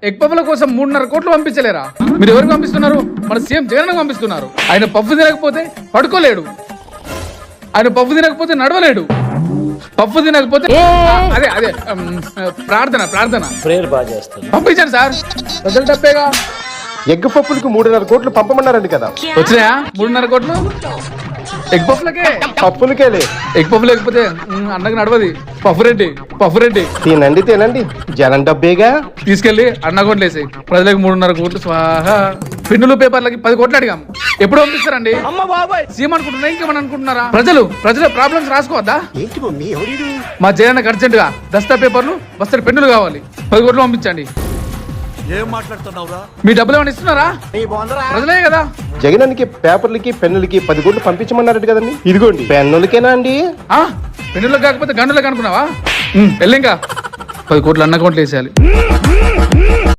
Egg పఫ్ల కోసం 3.5 కోట్లు పంపించలేరా? మీరు ఎవరికి పంపిస్తున్నారు? మన సీఎం జగన్ పంపిస్తున్నారు. ఆయన పప్పు తినకపోతే పడుకోలేడు, ఆయన పప్పు తినకపోతే నడవలేడు, పప్పు తినకపోతే అదే అదే ప్రార్థన ప్రేయర్ బాగా చేస్తాను. పంపించండి సార్, ప్రజలు తప్పేగా. ఎగ్ పప్పులకు 3.5 కోట్లు పంపమన్నారండి కదా. వచ్చినాయా 3.5 కోట్లు? ఎగ్ పఫ్లకే, పప్పులకేలే. ఎగ్ పఫ్ లేకపోతే అన్నకు నడవది. పఫ్ రెడ్డి తినండి జనం డబ్బేగా. తీసుకెళ్లి అన్న కోట్లు వేసాయి. ప్రజలకు 3.5 కోట్లు స్వాహా. పెన్నులు పేపర్లకి 10 కోట్లు అడిగాం. ఎప్పుడు పంపిస్తారండి? సీఎం అనుకుంటున్నా, ఇంకేమని అనుకుంటున్నారా? ప్రజల ప్రాబ్లమ్స్ రాసుకోవద్దా? మా జగన్కి అర్జెంట్ గా దస్తా పేపర్లు, బస్తడి పెన్నులు కావాలి. 10 కోట్లు పంపించండి. ఏం మాట్లాడుతున్నావురా? మీ డబ్బులు ఏమైనా ఇస్తున్నారా? ప్రజలే కదా. జగనానికి పేపర్లకి పెన్నులకి 10 కోట్లు పంపించమన్నారట కదండి. ఇదిగోండి పెన్నులకేనా అండి? పెన్నులకు కాకపోతే గన్నులకు అనుకున్నావా? వెళ్ళి ఇంకా 10 కోట్లు అన్న అకౌంట్లు వేసేయాలి.